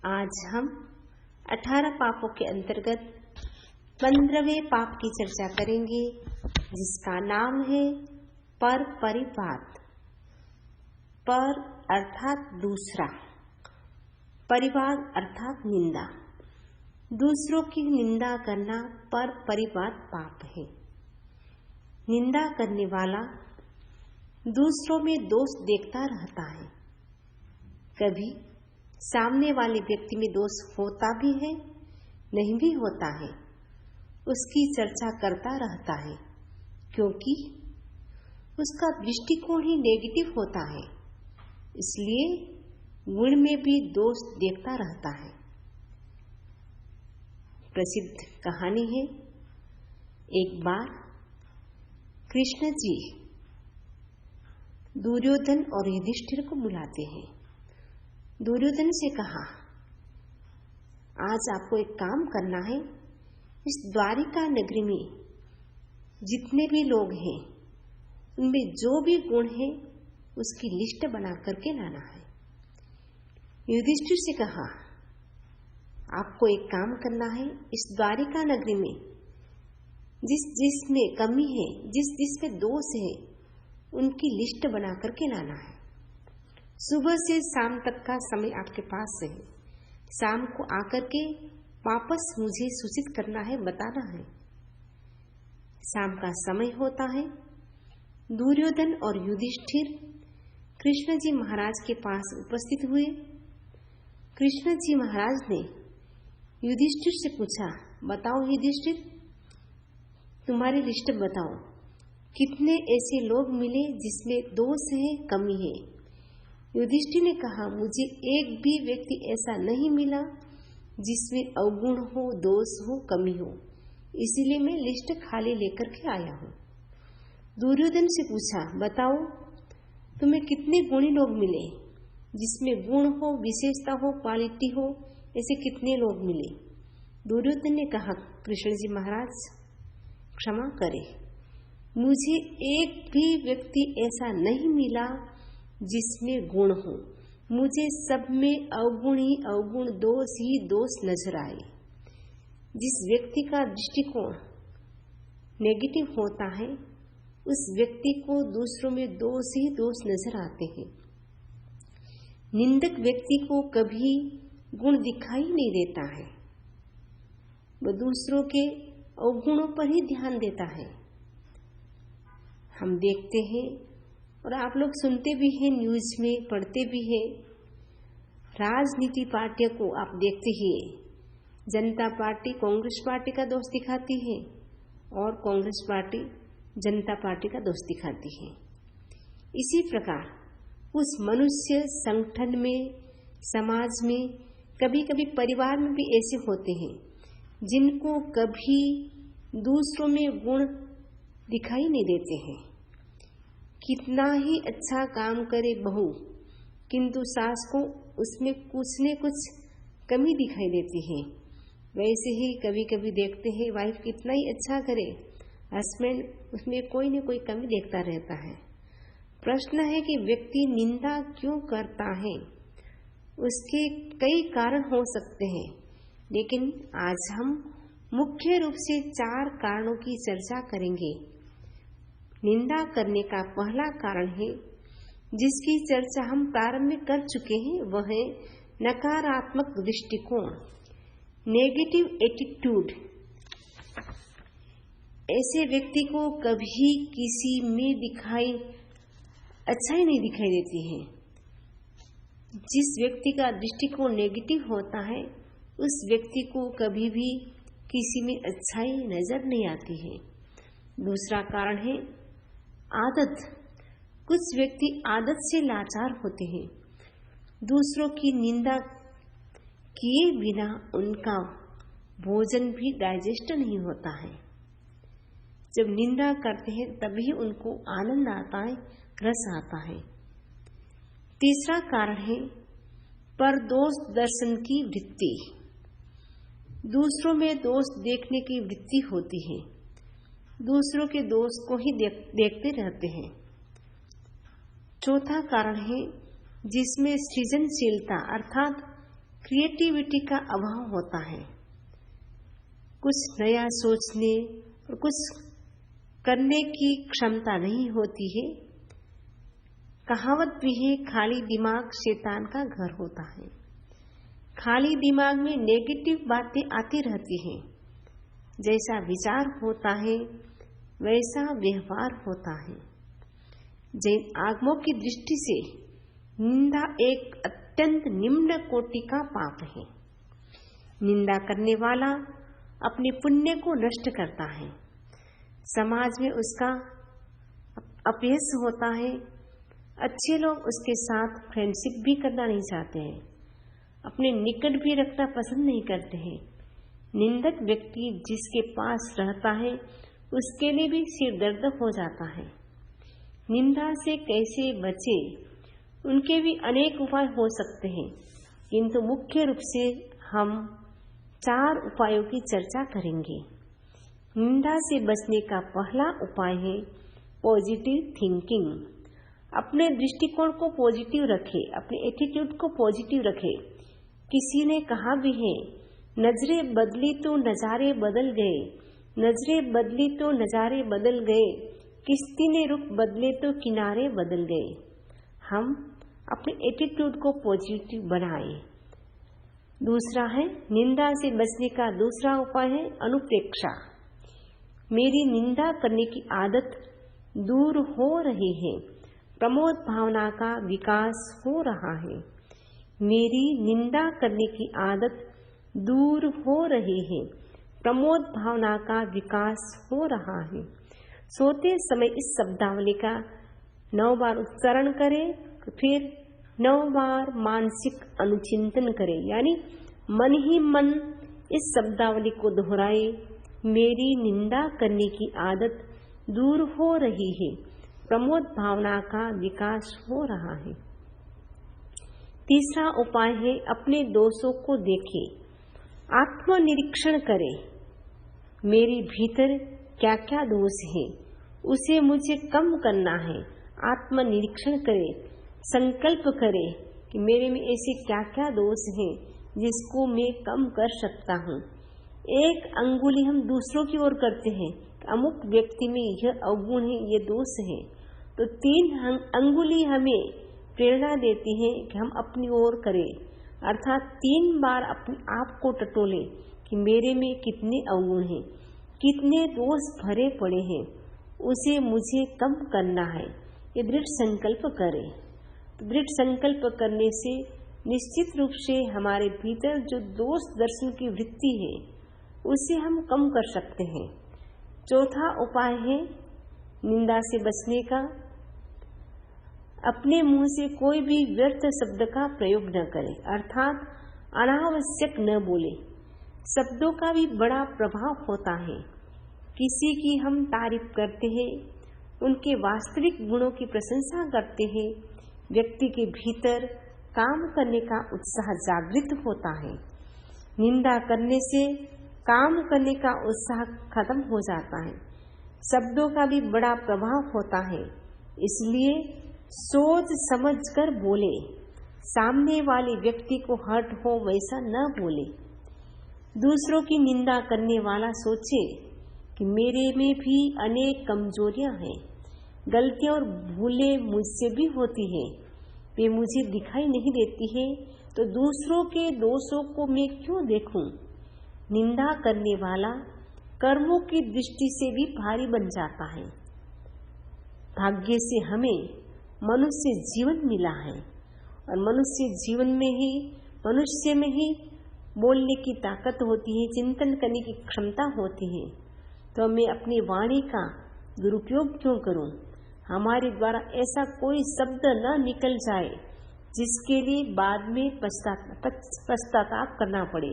आज हम 18 पापों के अंतर्गत 15वें पाप की चर्चा करेंगे, जिसका नाम है पर परिवाद। पर अर्थात दूसरा, परिवाद अर्थात निंदा। दूसरों की निंदा करना पर परिवाद पाप है। निंदा करने वाला दूसरों में दोष देखता रहता है। कभी सामने वाले व्यक्ति में दोष होता भी है, नहीं भी होता है, उसकी चर्चा करता रहता है, क्योंकि उसका दृष्टिकोण ही नेगेटिव होता है। इसलिए गुण में भी दोष देखता रहता है। प्रसिद्ध कहानी है, एक बार कृष्ण जी दुर्योधन और युधिष्ठिर को बुलाते हैं। दुर्योधन से कहा, आज आपको एक काम करना है। इस द्वारिका नगरी में जितने भी लोग हैं, उनमें जो भी गुण है उसकी लिस्ट बना करके लाना है। युधिष्ठिर से कहा, आपको एक काम करना है। इस द्वारिका नगरी में जिसमें कमी है, जिसमें दोष है, उनकी लिस्ट बना करके लाना है। सुबह से शाम तक का समय आपके पास है। शाम को आकर के वापस मुझे सूचित करना है, बताना है। शाम का समय होता है। दुर्योधन और युधिष्ठिर कृष्ण जी महाराज के पास उपस्थित हुए। कृष्ण जी महाराज ने युधिष्ठिर से पूछा, बताओ युधिष्ठिर, तुम्हारी लिस्ट बताओ, कितने ऐसे लोग मिले जिसमें दोष है, कमी है। युधिष्ठिर ने कहा, मुझे एक भी व्यक्ति ऐसा नहीं मिला जिसमें अवगुण हो, दोष हो, कमी हो, इसीलिए मैं लिस्ट खाली लेकर के आया हूँ। दुर्योधन से पूछा, बताओ तुम्हें कितने गुणी लोग मिले, जिसमें गुण हो, विशेषता हो, क्वालिटी हो, ऐसे कितने लोग मिले। दुर्योधन ने कहा, कृष्ण जी महाराज क्षमा करें, मुझे एक भी व्यक्ति ऐसा नहीं मिला जिसमें गुण हो। मुझे सब में अवगुण ही अवगुण, दोष ही दोष नजर आए। जिस व्यक्ति का दृष्टिकोण नेगेटिव होता है, उस व्यक्ति को दूसरों में दोष ही दोष नजर आते हैं। निंदक व्यक्ति को कभी गुण दिखाई नहीं देता है, वह दूसरों के अवगुणों पर ही ध्यान देता है। हम देखते हैं और आप लोग सुनते भी हैं, न्यूज में पढ़ते भी हैं। राजनीति पार्टियों को आप देखते ही, जनता पार्टी कांग्रेस पार्टी का दोष दिखाती है और कांग्रेस पार्टी जनता पार्टी का दोष दिखाती है। इसी प्रकार उस मनुष्य संगठन में, समाज में, कभी कभी परिवार में भी ऐसे होते हैं जिनको कभी दूसरों में गुण दिखाई नहीं देते हैं। कितना ही अच्छा काम करे बहू, किंतु सास को उसमें कुछ न कुछ कमी दिखाई देती है। वैसे ही कभी कभी देखते हैं वाइफ कितना ही अच्छा करे, हस्बैंड उसमें कोई न कोई कमी देखता रहता है। प्रश्न है कि व्यक्ति निंदा क्यों करता है। उसके कई कारण हो सकते हैं, लेकिन आज हम मुख्य रूप से 4 कारणों की चर्चा करेंगे। निंदा करने का पहला कारण है, जिसकी चर्चा हम प्रारंभ में कर चुके हैं, वह है नकारात्मक दृष्टिकोण, नेगेटिव एटीट्यूड। ऐसे व्यक्ति को कभी किसी में अच्छाई नहीं दिखाई देती है। जिस व्यक्ति का दृष्टिकोण नेगेटिव होता है, उस व्यक्ति को कभी भी किसी में अच्छाई नजर नहीं आती है। दूसरा कारण है आदत। कुछ व्यक्ति आदत से लाचार होते हैं। दूसरों की निंदा किए बिना उनका भोजन भी डाइजेस्ट नहीं होता है। जब निंदा करते हैं तभी उनको आनंद आता है, रस आता है। तीसरा कारण है परदोष दर्शन की वृत्ति। दूसरों में दोष देखने की वृत्ति होती है, दूसरों के दोष को ही देखते रहते हैं। चौथा कारण है जिसमें सृजनशीलता अर्थात क्रिएटिविटी का अभाव होता है। कुछ नया सोचने और कुछ करने की क्षमता नहीं होती है। कहावत भी है, खाली दिमाग शैतान का घर होता है। खाली दिमाग में नेगेटिव बातें आती रहती हैं। जैसा विचार होता है वैसा व्यवहार होता है। जैन आगमों की दृष्टि से निंदा एक अत्यंत निम्न कोटि का पाप है। निंदा करने वाला अपने पुण्य को नष्ट करता है, समाज में उसका अपयश होता है। अच्छे लोग उसके साथ फ्रेंडशिप भी करना नहीं चाहते हैं, अपने निकट भी रखना पसंद नहीं करते हैं। निंदक व्यक्ति जिसके पास रहता है उसके लिए भी सिर दर्द हो जाता है। निंदा से कैसे बचे, उनके भी अनेक उपाय हो सकते हैं, किंतु मुख्य रूप से हम 4 उपायों की चर्चा करेंगे। निंदा से बचने का पहला उपाय है पॉजिटिव थिंकिंग। अपने दृष्टिकोण को पॉजिटिव रखें, अपने एटीट्यूड को पॉजिटिव रखें। किसी ने कहा भी है, नजरें बदली तो नजारे बदल गए, नजरें बदली तो नजारे बदल गए, किश्ती ने रुख बदले तो किनारे बदल गए। हम अपने एटीट्यूड को पॉजिटिव बनाएं। दूसरा है, निंदा से बचने का दूसरा उपाय है अनुप्रेक्षा। मेरी निंदा करने की आदत दूर हो रही है, प्रमोद भावना का विकास हो रहा है। मेरी निंदा करने की आदत दूर हो रही है, प्रमोद भावना का विकास हो रहा है। सोते समय इस शब्दावली का 9 बार उच्चारण करें, फिर 9 बार मानसिक अनुचिंतन करें, यानी मन ही मन इस शब्दावली को दोहराए। मेरी निंदा करने की आदत दूर हो रही है, प्रमोद भावना का विकास हो रहा है। तीसरा उपाय है अपने दोषों को देखें, आत्मनिरीक्षण करें। मेरे भीतर क्या क्या दोष है, उसे मुझे कम करना है। आत्मनिरीक्षण करें, संकल्प करें कि मेरे में ऐसे क्या क्या दोष हैं जिसको मैं कम कर सकता हूँ। एक अंगुली हम दूसरों की ओर करते हैं, अमुक व्यक्ति में यह अवगुण है, ये दोष है, तो 3 अंगुली हमें प्रेरणा देती है कि हम अपनी ओर करें। अर्थात 3 बार अपने आप को टटोले कि मेरे में कितने अवगुण हैं, कितने दोष भरे पड़े हैं, उसे मुझे कम करना है। ये दृढ़ संकल्प करें। तो दृढ़ संकल्प करने से निश्चित रूप से हमारे भीतर जो दोष दर्शन की वृत्ति है उसे हम कम कर सकते हैं। चौथा उपाय है निंदा से बचने का, अपने मुंह से कोई भी व्यर्थ शब्द का प्रयोग न करें, अर्थात अनावश्यक न बोले। शब्दों का भी बड़ा प्रभाव होता है। किसी की हम तारीफ करते हैं, उनके वास्तविक गुणों की प्रशंसा करते हैं, व्यक्ति के भीतर काम करने का उत्साह जागृत होता है। निंदा करने से काम करने का उत्साह खत्म हो जाता है। शब्दों का भी बड़ा प्रभाव होता है, इसलिए सोच समझ कर बोले। सामने वाले व्यक्ति को हर्ट हो वैसा न बोले। दूसरों की निंदा करने वाला सोचे कि मेरे में भी अनेक कमजोरियां हैं, गलतियां और भूलें मुझसे भी होती हैं, वे मुझे दिखाई नहीं देती है, तो दूसरों के दोषों को मैं क्यों देखूं। निंदा करने वाला कर्मों की दृष्टि से भी भारी बन जाता है। भाग्य से हमें मनुष्य जीवन मिला है और मनुष्य जीवन में ही, मनुष्य में ही बोलने की ताकत होती है, चिंतन करने की क्षमता होती है। तो मैं अपनी वाणी का दुरुपयोग क्यों करूं। हमारे द्वारा ऐसा कोई शब्द न निकल जाए जिसके लिए बाद में पश्चाताप करना पड़े।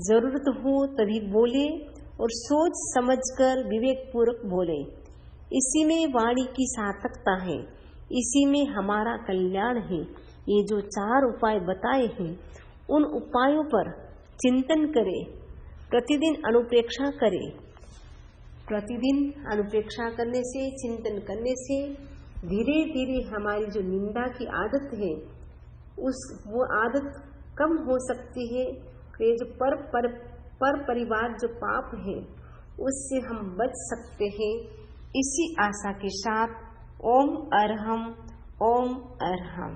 जरूरत हो तभी बोले और सोच समझकर विवेकपूर्वक बोले। इसी में वाणी की सार्थकता है, इसी में हमारा कल्याण है। ये जो 4 उपाय बताए हैं, उन उपायों पर चिंतन करें, प्रतिदिन अनुप्रेक्षा करें। प्रतिदिन अनुप्रेक्षा करने से, चिंतन करने से धीरे धीरे हमारी जो निंदा की आदत है वो आदत कम हो सकती है। ये जो पर परिवार जो पाप है उससे हम बच सकते हैं। इसी आशा के साथ ओम अरहम, ओम अरहम।